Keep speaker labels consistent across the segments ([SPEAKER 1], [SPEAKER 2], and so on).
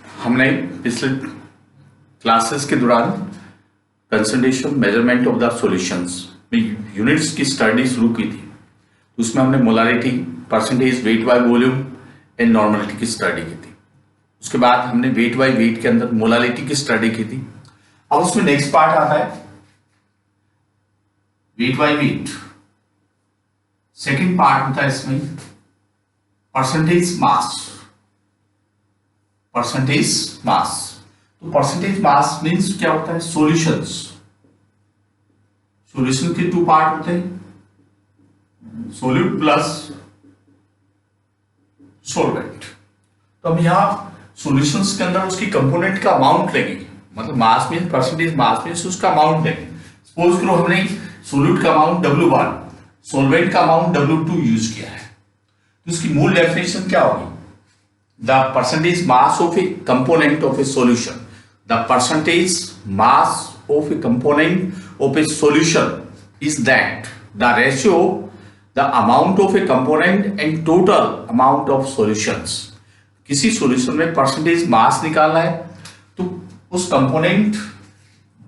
[SPEAKER 1] हमने पिछले क्लासेस के दौरान concentration measurement of the solutions में यूनिट्स की स्टडी शुरू की थी। उसमें हमने molarity, percentage, weight by volume and normality की स्टडी की थी। उसके बाद हमने वेट बाय वेट के अंदर मोलारिटी की स्टडी की थी। अब उसमें नेक्स्ट पार्ट आता है wait by wait. Second part होता है इसमें परसेंटेज मास। परसेंटेज मास, तो परसेंटेज मास मींस क्या होता है? सॉल्यूशंस। सॉल्यूशन के टू पार्ट होते हैं, सोल्यूट प्लस सॉल्वेंट। तो हम यहां सॉल्यूशंस के अंदर उसकी कंपोनेंट का अमाउंट लेंगे, मतलब मास मींस परसेंटेज मास मींस उसका अमाउंट लेंगे। सपोज करो हमने सोल्यूट का अमाउंट W1, सॉल्वेंट का अमाउंट W2 यूज किया है, तो उसकी मूल डेफिनेशन क्या होगी? The percentage mass of a component of a solution. The percentage mass of a component of a solution is that the ratio the amount of a component and total amount of solutions. किसी solution में percentage mass निकालना है तो उस component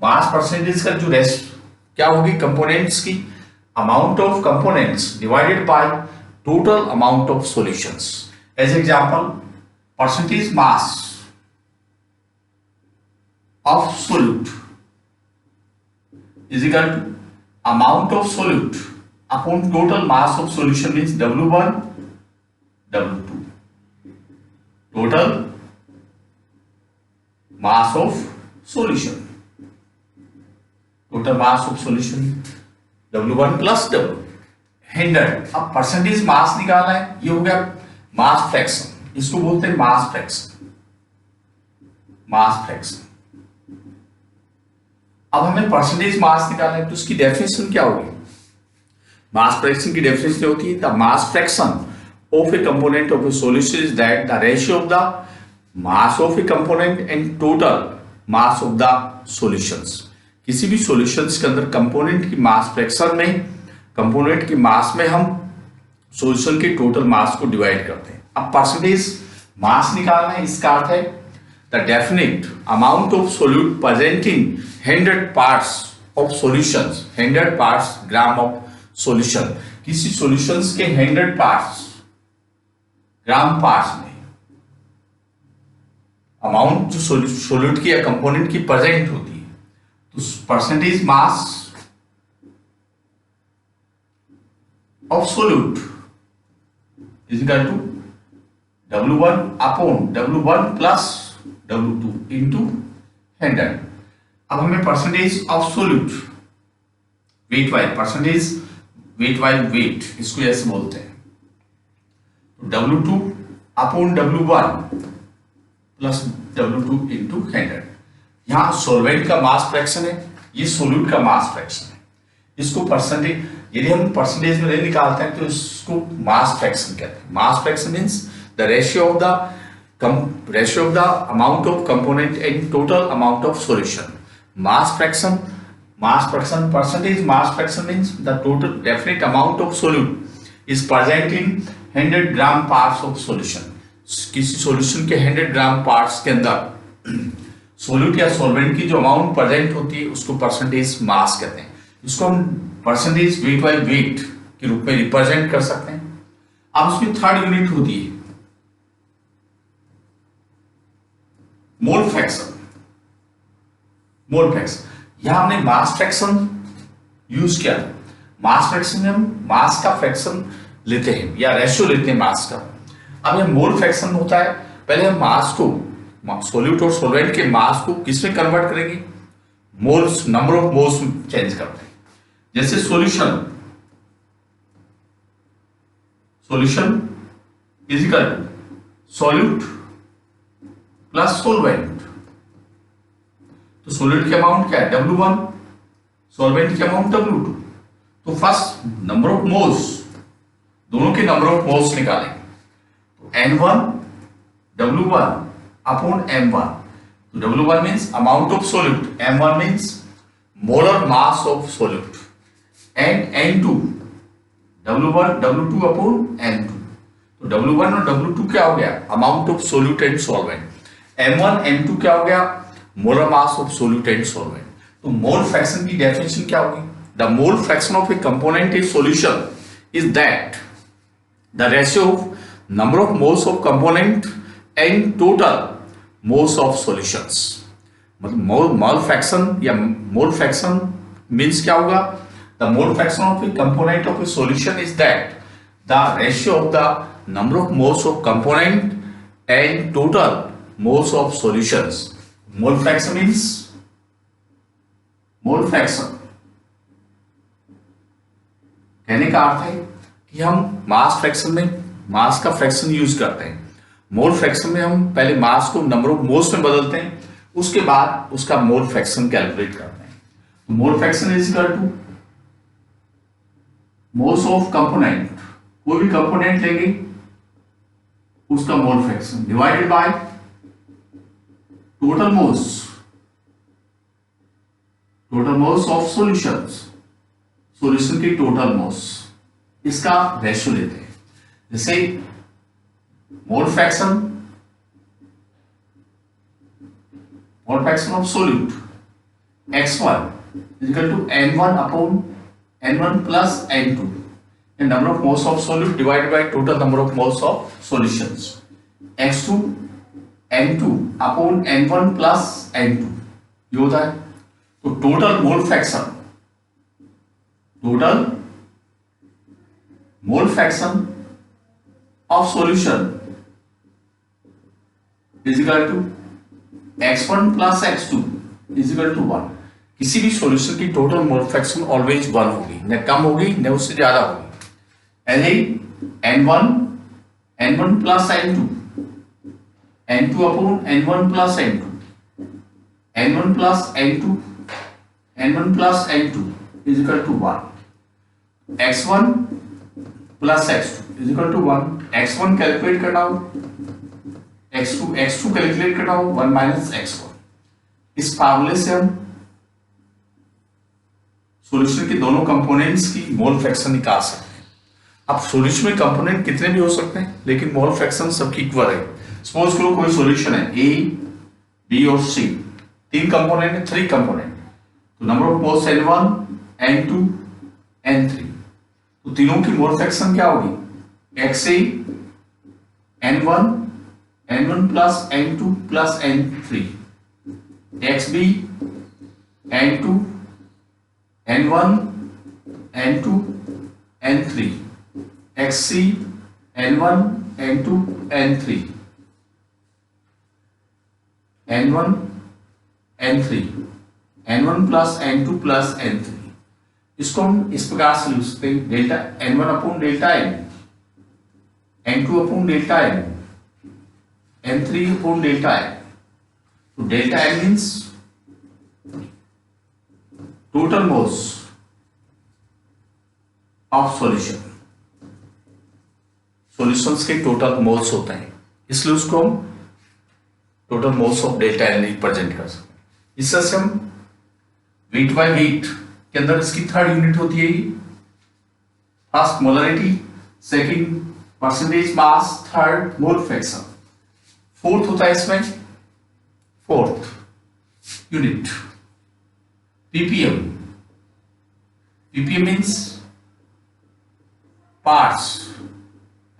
[SPEAKER 1] mass percentage का जो rest क्या होगी? कंपोनेंट्स की amount of components divided by total amount of solutions. As example, percentage mass of solute is equal to amount of solute upon total mass of solution means W1 W2, total mass of solution, total mass of solution W1 plus W 100। अब percentage mass निकालना है, ये हो गया mass fraction, इसको बोलते हैं mass fraction. Mass fraction. अब हमें परसेंटेज मास निकालना है तो उसकी डेफिनेशन क्या होगी? मास फ्रैक्शन की डेफिनेशन होती है the mass fraction of A component of A solution is that the ratio of the mass of A component and total mass of the solutions. किसी भी सॉल्यूशंस के अंदर कंपोनेंट की मास फ्रैक्शन में, component की मास में हम सॉल्यूशन के टोटल मास को डिवाइड करते हैं। अब परसेंटेज मास निकालना है, इसका अर्थ है the definite amount of solute present in 100 parts of solutions, 100 parts gram of solution. किसी सॉल्यूशंस के 100 पार्ट्स ग्राम पार्ट्स में अमाउंट जो सोल्यूट की या कंपोनेंट की प्रेजेंट होती है, तो percentage mass of solute is equal to W1 upon W1 plus W2 into 100। अब हमें percentage of solute weight wise, percentage weight wise weight, इसको ऐसे बोलते हैं, तो W2 upon W1 plus W2 into 100। यहां सॉल्वेंट का मास फ्रैक्शन है, ये सोल्यूट का मास फ्रैक्शन है। इसको परसेंटेज, यदि हम परसेंटेज में नहीं निकालते हैं तो इसको मास फ्रैक्शन कहते हैं। Mass fraction means the ratio of the amount of component and total amount of solution. Mass fraction, percentage mass fraction means the total definite amount of solute is present in 100 gram parts of solution. किसी solution के 100 ग्राम parts के अंदर solute या solvent की जो amount present होती है उसको percentage mass कहते हैं। इसको हम percentage weight by weight के रूप में रिप्रेजेंट कर सकते हैं। अब उसमें थर्ड यूनिट होती है मोल फ्रैक्शन। मोल फ्रैक्शन, यहां हमने मास फ्रैक्शन यूज किया। मास फ्रैक्शन में हम मास का फ्रैक्शन लेते हैं या रेशियो लेते हैं मास का। अब यह मोल फ्रैक्शन होता है, पहले हम मास को, सोल्यूट और सॉल्वेंट के मास को किसमें कन्वर्ट करेंगे? मोल्स, नंबर ऑफ मोल्स में चेंज करते हैं। जैसे solution is equal to solute plus solvent. तो सोल्यूट की अमाउंट क्या है? W1, सॉल्वेंट की अमाउंट W2। तो फर्स्ट नंबर ऑफ मोल्स, दोनों के नंबर ऑफ मोल्स निकालें, तो N1 W1 अपॉन M1। तो W1 means amount of solute, M1 means molar mass of solute, and N2 W1 W2 upon N2। तो W1 और W2 क्या हो गया? Amount of solute and solvent. M1 M2 क्या हो गया, molar mass of solute and solvent. तो mole fraction की डेफिनेशन क्या होगी, the mole fraction of A component in solution is that the ratio of number of moles of component and total moles of solutions. मतलब mole fraction या mole fraction means क्या होगा, the mole fraction of A component of A solution is that the ratio of the number of moles of component and total moles of solutions. Mole fraction means, mole fraction कहने का अर्थ है कि हम mass fraction में मास का fraction use करते हैं। Mole fraction में हम पहले मास को नंबर ऑफ मोल्स में बदलते हैं, उसके बाद उसका मोल फ्रैक्शन कैलकुलेट करते हैं। तो mole fraction is equal two moles of component, कोई भी कंपोनेंट लेंगे उसका mole fraction divided by total moles of solutions, solution की टोटल मोल्स, इसका रेशियो लेते हैं। जैसे मोल fraction of solute x1 is equal to n1 upon n1 plus n2, the number of moles of solute divided by total number of moles of solutions, x2 n2 upon n1 plus n2 ये होता है। तो total mole fraction of solution is equal to x1 plus x2 is equal to 1। किसी भी solution की total mole fraction always 1 होगी, न कम होगी न उससे ज्यादा होगी। ऐसे n1 plus n2 upon n1 plus n1 plus n2 is equal to 1। x1 plus x2 is equal to 1। x1 calculate करना हो, x2 कैलकुलेट करना हो 1 माइनस x1। इस फार्मूले से हम सॉल्यूशन के दोनों कंपोनेंट्स की मोल फ्रैक्शन निकाल सकते हैं। अब सॉल्यूशन में कंपोनेंट कितने भी हो सकते हैं, लेकिन मोल फ्रैक्शन सबकी इक्वल है। सपोज करो कोई सॉल्यूशन है A, B और C, 3 कंपोनेंट है, 3 कंपोनेंट, तो number of moles N1, N2, N3, तो तीनों की मोल फ्रैक्शन क्या होगी, XA N1 plus N2 plus N3, XB N1 N2 N3, XC N1 N2 N3, N1 N3, N1 plus N2 plus N3। इसको हम इस प्रकार से लिख सकते हैं, delta N1 upon delta N, N2 upon delta N, N3 upon delta N। तो delta N means total moles of solutions के टोटल मोल्स होते हैं, इसलिए उसको हम total moles of delta N represent कर सकते हैं। इस तरह से हम वेट बाय वेट के अंदर इसकी थर्ड यूनिट होती है, first molarity, second percentage mass, third mole fraction, fourth होता है इसमें fourth unit ppm। ppm means parts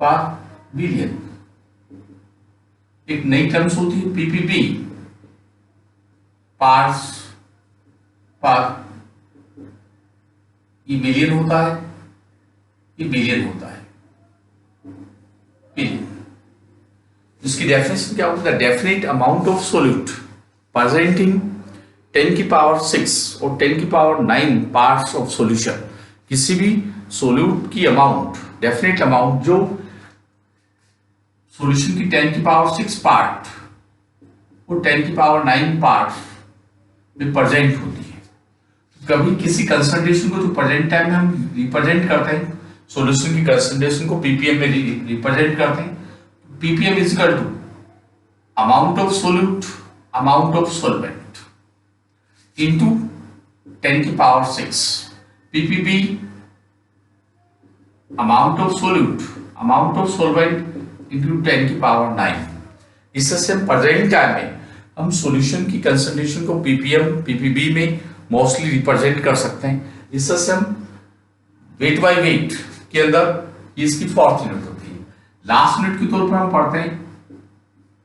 [SPEAKER 1] पर बिलियन। एक नई टर्म्स होती है ppb, पार्ट्स पर, ये मिलियन होता है, ये बिलियन होता है, बिलियन। इसकी डेफिनेशन क्या होती है, definite amount of solute presenting 10 की पावर 6 और 10 की पावर 9 पार्ट्स ऑफ सॉल्यूशन। किसी भी सोल्यूट की अमाउंट, डेफिनेट अमाउंट जो सॉल्यूशन की 10 की पावर 6 पार्ट और 10 की पावर 9 पार्ट में प्रेजेंट होती है। कभी किसी कंसंट्रेशन को जो प्रेजेंट टाइम में हम रिप्रेजेंट करते हैं, सॉल्यूशन की कंसंट्रेशन को ppm में रिप्रेजेंट करते हैं। ppm is equal to amount of solute, amount of solvent into 10 की power 6, ppb amount of solute, amount of solvent into 10 की पावर 9। इससे हम प्रेजेंट टाइम में हम सॉल्यूशन की कंसंट्रेशन को पीपीएम पीपीबी में मोस्टली रिप्रेजेंट कर सकते हैं। इससे हम वेट बाय वेट के अंदर इसकी फोर्थ यूनिट होती है। लास्ट यूनिट के तौर पर हम पढ़ते हैं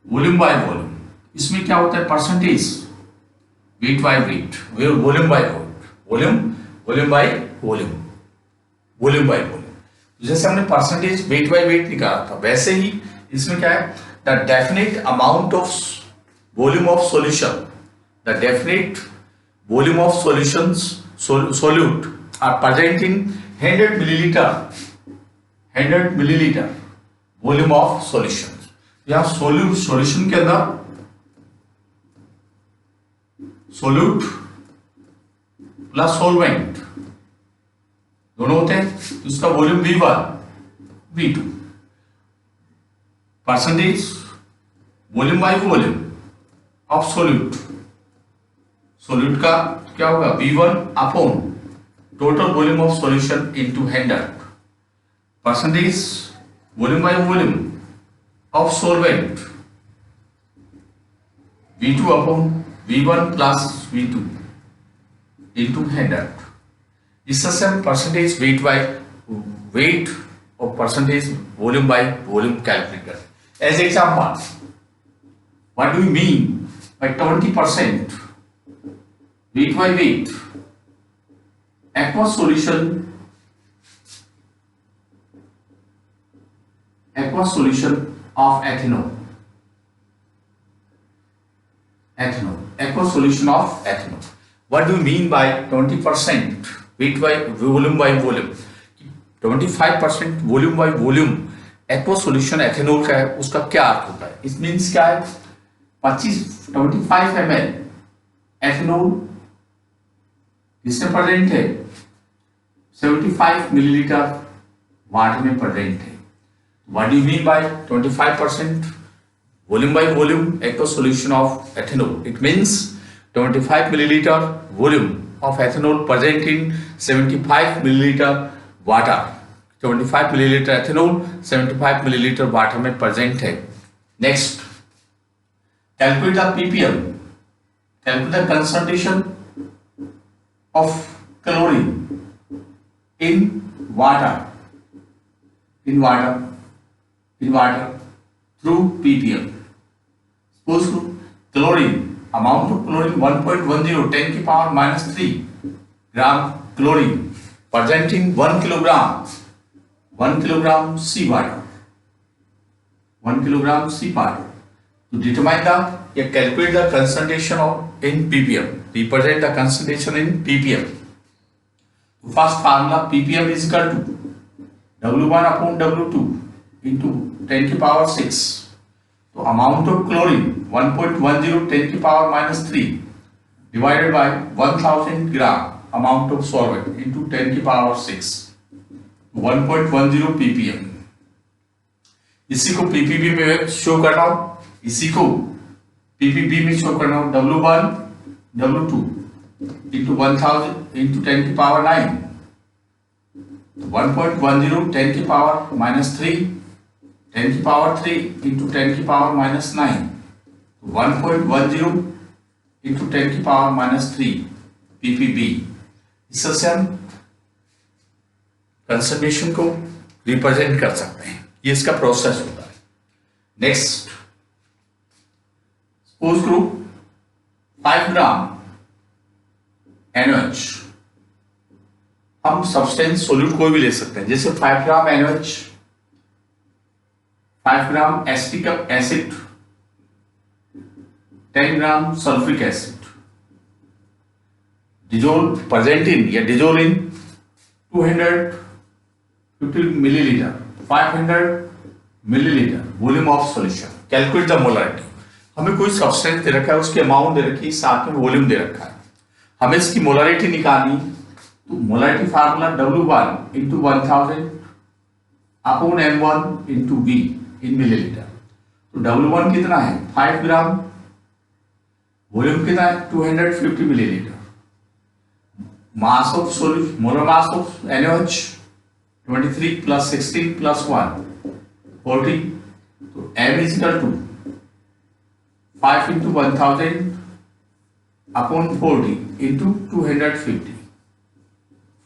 [SPEAKER 1] वॉल्यूम बाय वॉल्यूम। इसमें क्या होता है percentage weight by wait, volume by volume, volume by volume, volume by volume. जैसे हमने परसेंटेज वेट बाय वेट निकाला था, वैसे ही इसमें क्या है the definite amount of volume of solution, the definite volume of solutions solute are present in 100 milliliter volume of solution. यहां solution के अंदर सोल्यूट प्लस सोलवेंट दोनों होते हैं, उसका volume V1 V2। Percentage volume by volume of solute, solute का क्या होगा V1 upon total volume of solution into 100। Percentage volume by volume of solvent V2 upon V1 plus V2 into 100। इससे हम percentage weight by weight और percentage volume by volume calculate करते हैं। As example, what do you mean by 20% weight by weight aqueous solution of ethanol, aqueous solution of ethanol। What do you mean by 20% weight by volume by volume? 25% volume by volume aqueous solution ethanol का है, उसका क्या अर्थ होता है? It means क्या है 25 ml ethanol इसमें present है 75 मिलीलीटर वाटर में प्रेजेंट है। What do you mean bye 25% volume by volume aqueous solution of ethanol? It means 25 milliliter volume of ethanol present in 75 milliliter water। 25 milliliter ethanol 75 milliliter water में present है। Next, calculate the ppm, calculate the concentration of chlorine in water through ppm। Suppose chlorine, amount of chlorine 1.10 10 की power -3 gram chlorine present in 1 kilogram sea water, 1 kilogram sea water। To determine the calculate the concentration of in ppm, represent the concentration in ppm। First formula ppm is equal to W1 upon W2 into 10 की power 6। तो amount of chlorine 1.10 10 की power -3 divided by 1000 gram amount of solvent into 10 की power 6, 1.10 ppm। इसी को PPB में show करना हो, इसी को पीपीबी में शो करना हो W1 W2 into 1000 into 10 की पावर 9, 1.10 10 की पावर -3 10 की पावर 3 into 10 की पावर -9, 1.10 into 10 की पावर -3 ppb। इससे हम कंसंट्रेशन को रिप्रेजेंट कर सकते हैं, ये इसका प्रोसेस होता है। नेक्स्ट, सपोज करो 5 ग्राम NaOH, हम सब्सटेंस सोल्यूट कोई भी ले सकते हैं, जैसे 5 gram NaOH, 5 gram acetic acid, 10 gram sulphuric acid, dissolve present in या dissolve in 250 millilitre 500 millilitre volume of solution. Calculate the molarity. हमें कोई सब्सटेंस दे रखा है, उसकी अमाउंट दे रखी है, साथ में वॉल्यूम दे रखा है, हमें इसकी मोलरिटी निकालनी। तो molarity formula W1 into 1000 upon M1 into V इन मिलीलीटर। तो W1 कितना है 5 ग्राम, वॉल्यूम कितना है 250 millilitre, mass of solution molar mass of NaOH 23 plus 16 plus 1 40। तो M is equal to 5 into 1000 upon 40 into 250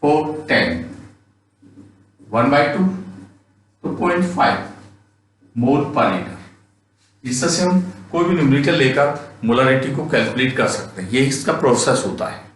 [SPEAKER 1] for 10 1 by 2 तो 0.5 मोल पर लीटर। इससे हम कोई भी न्यूमेरिकल लेकर मोलरिटी को कैलकुलेट कर सकते हैं। ये इसका प्रोसेस होता है।